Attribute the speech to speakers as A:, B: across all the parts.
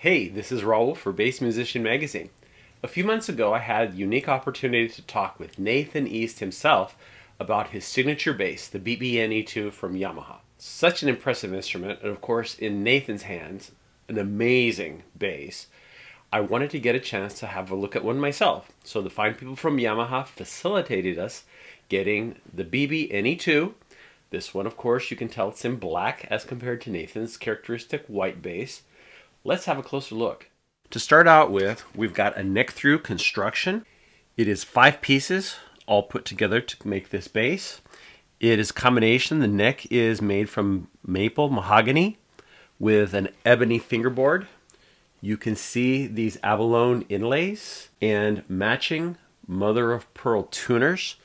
A: Hey, this is Raul for Bass Musician Magazine. A few months ago I had the unique opportunity to talk with Nathan East himself about his signature bass, the BBNE2 from Yamaha. Such an impressive instrument, and of course in Nathan's hands, an amazing bass. I wanted to get a chance to have a look at one myself, so the fine people from Yamaha facilitated us getting the BBNE2. This one, of course, you can tell it's in black as compared to Nathan's characteristic white bass. Let's have a closer look. To start out with, we've got a neck-through construction. It is 5 pieces all put together to make this bass. It is a combination. The neck is made from maple mahogany with an ebony fingerboard. You can see these abalone inlays and matching mother of pearl tuners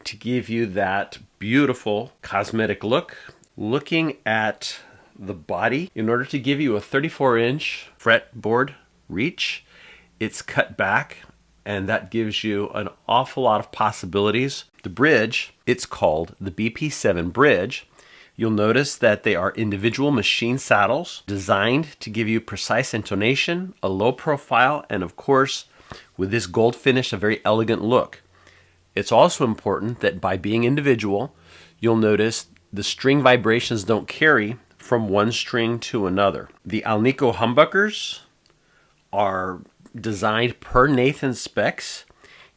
A: to give you that beautiful cosmetic look. Looking at the body, in order to give you a 34-inch fretboard reach, it's cut back, and that gives you an awful lot of possibilities. The bridge, it's called the BP7 bridge. You'll notice that they are individual machine saddles designed to give you precise intonation, a low profile, and of course, with this gold finish, a very elegant look. It's also important that by being individual, you'll notice the string vibrations don't carry from one string to another. The Alnico humbuckers are designed per Nathan's specs,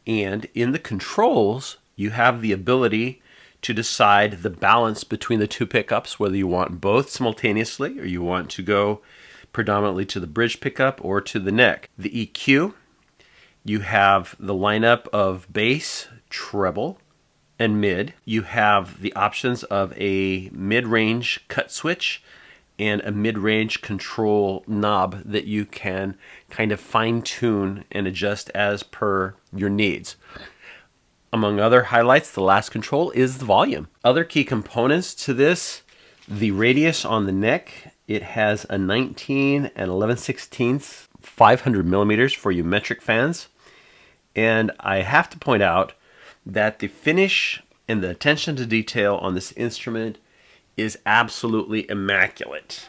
A: and in the controls, you have the ability to decide the balance between the two pickups, whether you want both simultaneously or you want to go predominantly to the bridge pickup or to the neck. The EQ, you have the lineup of bass, treble, and mid. You have the options of a mid-range cut switch and a mid-range control knob that you can kind of fine-tune and adjust as per your needs. Among other highlights, the last control is the volume. Other key components to this, the radius on the neck, it has a 19 and 11/16 500 millimeters for you metric fans. And I have to point out that the finish and the attention to detail on this instrument is absolutely immaculate.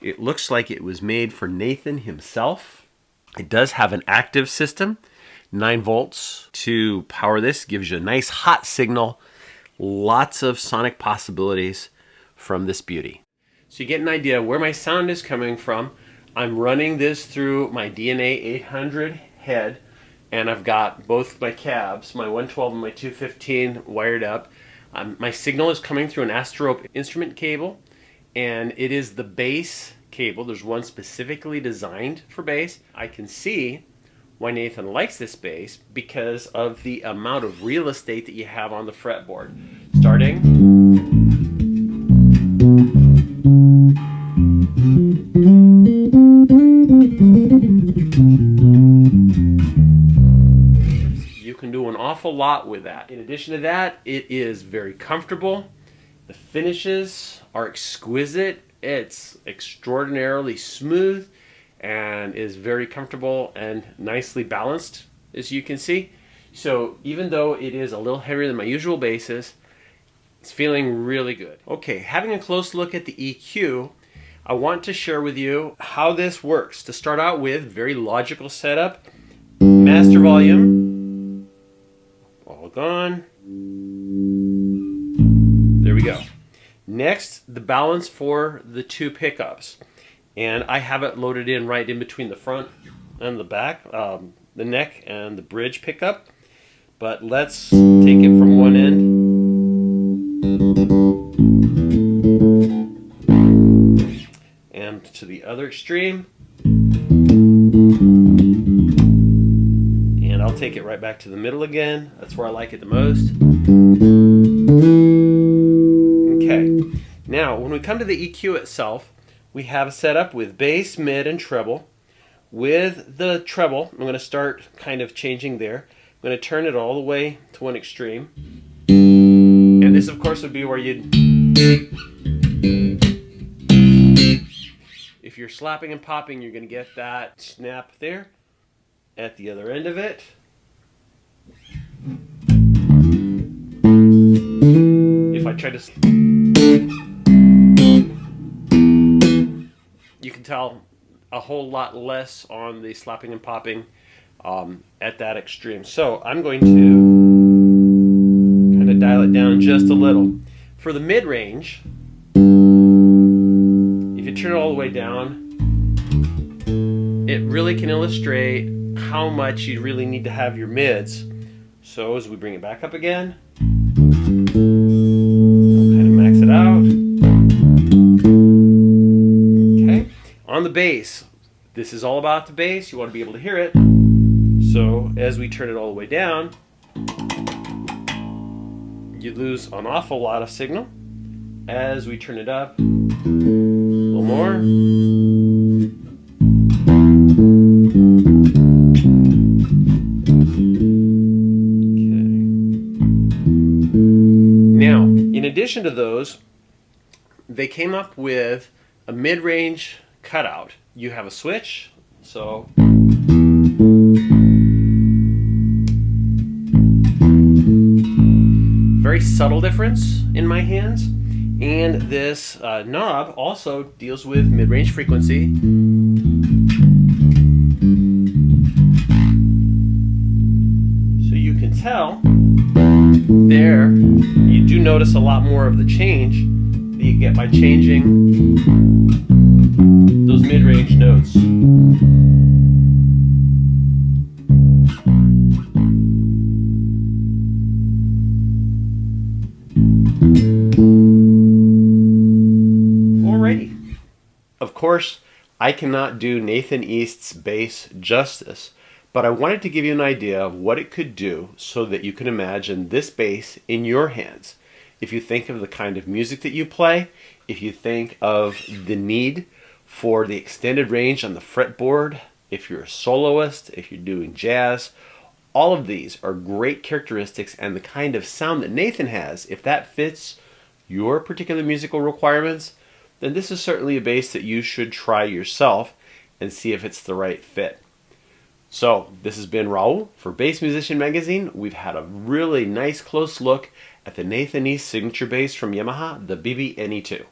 A: It looks like it was made for Nathan himself. It does have an active system, 9 volts to power this, gives you a nice hot signal, lots of sonic possibilities from this beauty. So you get an idea where my sound is coming from. I'm running this through my DNA 800 head, and I've got both my cabs, my 112 and my 215 wired up. My signal is coming through an Astrope instrument cable, and it is the bass cable. There's one specifically designed for bass. I can see why Nathan likes this bass because of the amount of real estate that you have on the fretboard. Starting. You can do an awful lot with that. In addition to that, it is very comfortable. The finishes are exquisite. It's extraordinarily smooth and is very comfortable and nicely balanced, as you can see. So even though it is a little heavier than my usual basses, it's feeling really good. Okay, having a close look at the EQ, I want to share with you how this works. To start out with, very logical setup. Master volume, all gone. There we go. Next, the balance for the 2 pickups. And I have it loaded in right in between the front and the back, the neck and the bridge pickup. But let's take it from one end and to the other extreme. And I'll take it right back to the middle again. That's where I like it the most. Okay, now when we come to the EQ itself, we have a setup with bass, mid, and treble. With the treble, I'm going to start kind of changing there. I'm going to turn it all the way to one extreme. And this, of course, would be where you'd... If you're slapping and popping, you're going to get that snap there. At the other end of it. If I try to... You can tell a whole lot less on the slapping and popping at that extreme. So I'm going to kind of dial it down just a little. For the mid-range, if you turn it all the way down, it really can illustrate how much you really need to have your mids. So as we bring it back up again, I'll kind of max it out. Okay. On the bass, this is all about the bass. You want to be able to hear it. So as we turn it all the way down, you lose an awful lot of signal. As we turn it up, a little more. Okay. Now, in addition to those, they came up with a mid-range cutout. You have a switch, so very subtle difference in my hands. And this knob also deals with mid-range frequency. So you can tell there, you do notice a lot more of the change that you get by changing those mid-range notes. Of course, I cannot do Nathan East's bass justice, but I wanted to give you an idea of what it could do so that you can imagine this bass in your hands. If you think of the kind of music that you play, if you think of the need for the extended range on the fretboard, if you're a soloist, if you're doing jazz, all of these are great characteristics, and the kind of sound that Nathan has, if that fits your particular musical requirements, then this is certainly a bass that you should try yourself and see if it's the right fit. So this has been Raul for Bass Musician Magazine. We've had a really nice close look at the Nathan East signature bass from Yamaha, the BBNE2.